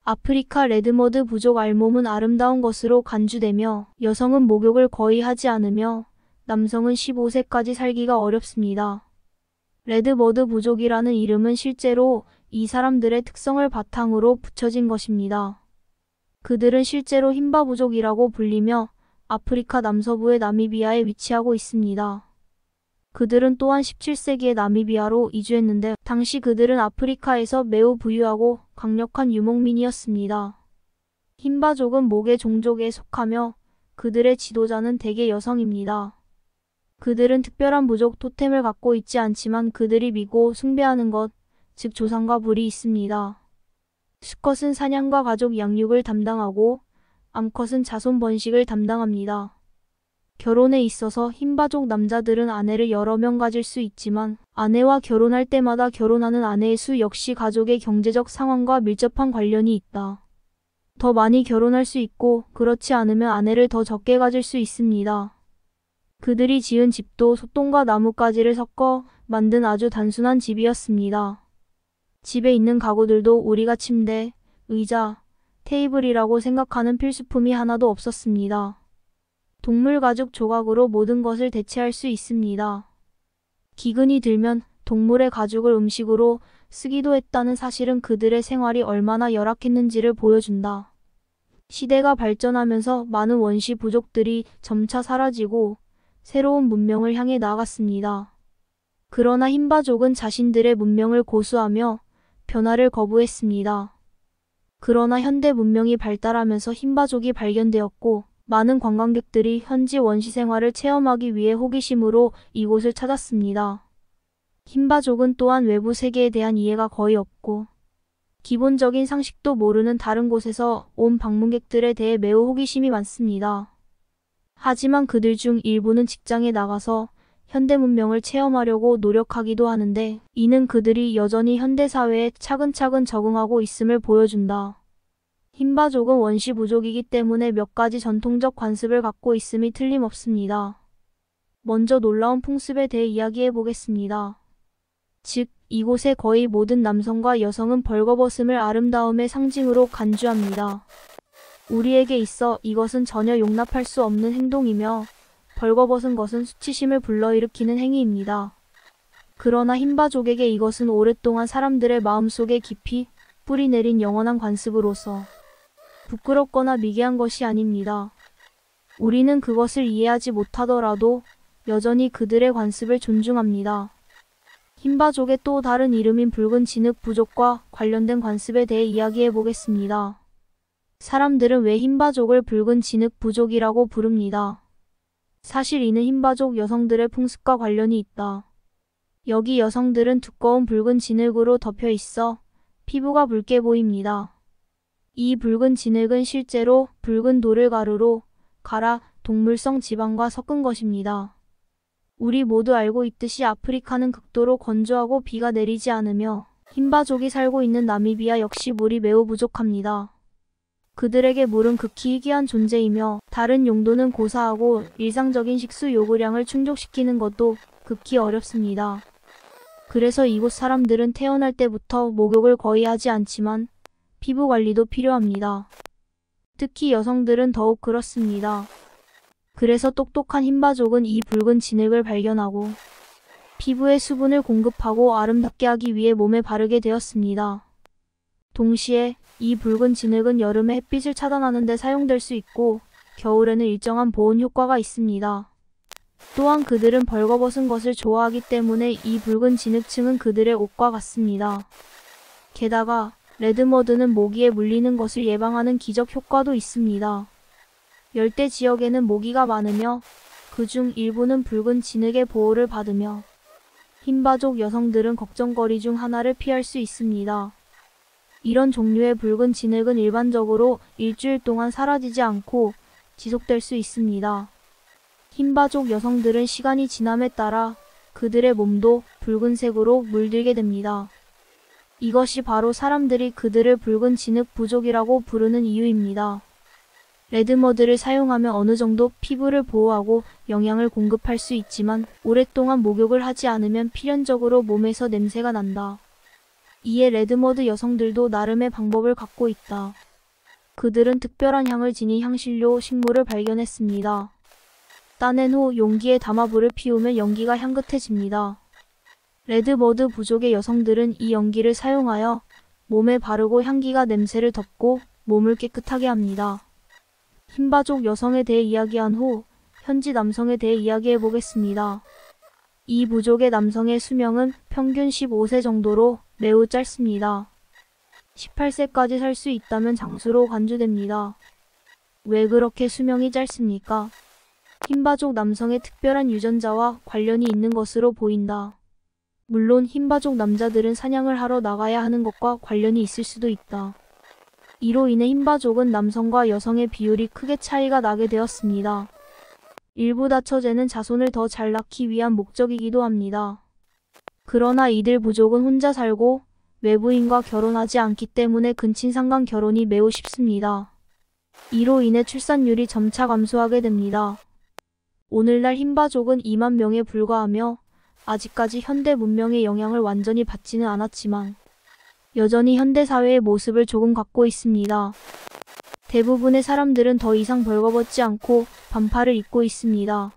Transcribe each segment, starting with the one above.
아프리카 레드머드 부족 알몸은 아름다운 것으로 간주되며 여성은 목욕을 거의 하지 않으며 남성은 15세까지 살기가 어렵습니다. 레드머드 부족이라는 이름은 실제로 이 사람들의 특성을 바탕으로 붙여진 것입니다. 그들은 실제로 힌바 부족이라고 불리며 아프리카 남서부의 나미비아에 위치하고 있습니다. 그들은 또한 17세기에 나미비아로 이주했는데 당시 그들은 아프리카에서 매우 부유하고 강력한 유목민이었습니다. 힌바족은 모계 종족에 속하며 그들의 지도자는 대개 여성입니다. 그들은 특별한 부족 토템을 갖고 있지 않지만 그들이 믿고 숭배하는 것, 즉 조상과 불이 있습니다. 수컷은 사냥과 가족 양육을 담당하고 암컷은 자손 번식을 담당합니다. 결혼에 있어서 힌바족 남자들은 아내를 여러 명 가질 수 있지만 아내와 결혼할 때마다 결혼하는 아내의 수 역시 가족의 경제적 상황과 밀접한 관련이 있다. 더 많이 결혼할 수 있고 그렇지 않으면 아내를 더 적게 가질 수 있습니다. 그들이 지은 집도 소똥과 나뭇가지를 섞어 만든 아주 단순한 집이었습니다. 집에 있는 가구들도 우리가 침대, 의자, 테이블이라고 생각하는 필수품이 하나도 없었습니다. 동물 가죽 조각으로 모든 것을 대체할 수 있습니다. 기근이 들면 동물의 가죽을 음식으로 쓰기도 했다는 사실은 그들의 생활이 얼마나 열악했는지를 보여준다. 시대가 발전하면서 많은 원시 부족들이 점차 사라지고 새로운 문명을 향해 나아갔습니다. 그러나 힌바족은 자신들의 문명을 고수하며 변화를 거부했습니다. 그러나 현대 문명이 발달하면서 힌바족이 발견되었고 많은 관광객들이 현지 원시 생활을 체험하기 위해 호기심으로 이곳을 찾았습니다. 힌바족은 또한 외부 세계에 대한 이해가 거의 없고 기본적인 상식도 모르는 다른 곳에서 온 방문객들에 대해 매우 호기심이 많습니다. 하지만 그들 중 일부는 직장에 나가서 현대 문명을 체험하려고 노력하기도 하는데 이는 그들이 여전히 현대 사회에 차근차근 적응하고 있음을 보여준다. 힌바족은 원시 부족이기 때문에 몇 가지 전통적 관습을 갖고 있음이 틀림없습니다. 먼저 놀라운 풍습에 대해 이야기해 보겠습니다. 즉, 이곳의 거의 모든 남성과 여성은 벌거벗음을 아름다움의 상징으로 간주합니다. 우리에게 있어 이것은 전혀 용납할 수 없는 행동이며 벌거벗은 것은 수치심을 불러일으키는 행위입니다. 그러나 힌바족에게 이것은 오랫동안 사람들의 마음속에 깊이 뿌리내린 영원한 관습으로서 부끄럽거나 미개한 것이 아닙니다. 우리는 그것을 이해하지 못하더라도 여전히 그들의 관습을 존중합니다. 힌바족의 또 다른 이름인 붉은 진흙 부족과 관련된 관습에 대해 이야기해 보겠습니다. 사람들은 왜 힌바족을 붉은 진흙 부족이라고 부릅니다. 사실 이는 힌바족 여성들의 풍습과 관련이 있다. 여기 여성들은 두꺼운 붉은 진흙으로 덮여 있어 피부가 붉게 보입니다. 이 붉은 진흙은 실제로 붉은 돌을 가루로 갈아 동물성 지방과 섞은 것입니다. 우리 모두 알고 있듯이 아프리카는 극도로 건조하고 비가 내리지 않으며 힌바족이 살고 있는 나미비아 역시 물이 매우 부족합니다. 그들에게 물은 극히 희귀한 존재이며 다른 용도는 고사하고 일상적인 식수 요구량을 충족시키는 것도 극히 어렵습니다. 그래서 이곳 사람들은 태어날 때부터 목욕을 거의 하지 않지만 피부 관리도 필요합니다. 특히 여성들은 더욱 그렇습니다. 그래서 똑똑한 힌바족은 이 붉은 진흙을 발견하고 피부에 수분을 공급하고 아름답게 하기 위해 몸에 바르게 되었습니다. 동시에 이 붉은 진흙은 여름에 햇빛을 차단하는 데 사용될 수 있고 겨울에는 일정한 보온 효과가 있습니다. 또한 그들은 벌거벗은 것을 좋아하기 때문에 이 붉은 진흙층은 그들의 옷과 같습니다. 게다가 레드머드는 모기에 물리는 것을 예방하는 기적 효과도 있습니다. 열대 지역에는 모기가 많으며 그중 일부는 붉은 진흙의 보호를 받으며 힌바족 여성들은 걱정거리 중 하나를 피할 수 있습니다. 이런 종류의 붉은 진흙은 일반적으로 일주일 동안 사라지지 않고 지속될 수 있습니다. 힌바족 여성들은 시간이 지남에 따라 그들의 몸도 붉은색으로 물들게 됩니다. 이것이 바로 사람들이 그들을 붉은 진흙 부족이라고 부르는 이유입니다. 레드머드를 사용하면 어느 정도 피부를 보호하고 영양을 공급할 수 있지만 오랫동안 목욕을 하지 않으면 필연적으로 몸에서 냄새가 난다. 이에 레드머드 여성들도 나름의 방법을 갖고 있다. 그들은 특별한 향을 지닌 향신료 식물을 발견했습니다. 따낸 후 용기에 담아 불을 피우면 연기가 향긋해집니다. 레드머드 부족의 여성들은 이 연기를 사용하여 몸에 바르고 향기가 냄새를 덮고 몸을 깨끗하게 합니다. 흰바족 여성에 대해 이야기한 후 현지 남성에 대해 이야기해 보겠습니다. 이 부족의 남성의 수명은 평균 15세 정도로 매우 짧습니다. 18세까지 살 수 있다면 장수로 간주됩니다. 왜 그렇게 수명이 짧습니까? 흰바족 남성의 특별한 유전자와 관련이 있는 것으로 보인다. 물론 흰바족 남자들은 사냥을 하러 나가야 하는 것과 관련이 있을 수도 있다. 이로 인해 흰바족은 남성과 여성의 비율이 크게 차이가 나게 되었습니다. 일부 다처제는 자손을 더 잘 낳기 위한 목적이기도 합니다. 그러나 이들 부족은 혼자 살고 외부인과 결혼하지 않기 때문에 근친상간 결혼이 매우 쉽습니다. 이로 인해 출산율이 점차 감소하게 됩니다. 오늘날 흰바족은 2만 명에 불과하며 아직까지 현대 문명의 영향을 완전히 받지는 않았지만 여전히 현대사회의 모습을 조금 갖고 있습니다. 대부분의 사람들은 더 이상 벌거벗지 않고 반팔을 입고 있습니다.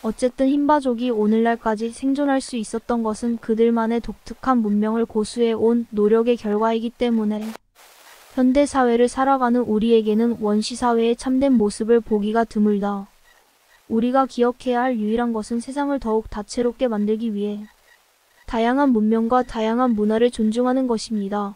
어쨌든 흰바족이 오늘날까지 생존할 수 있었던 것은 그들만의 독특한 문명을 고수해 온 노력의 결과이기 때문에 현대사회를 살아가는 우리에게는 원시사회의 참된 모습을 보기가 드물다. 우리가 기억해야 할 유일한 것은 세상을 더욱 다채롭게 만들기 위해 다양한 문명과 다양한 문화를 존중하는 것입니다.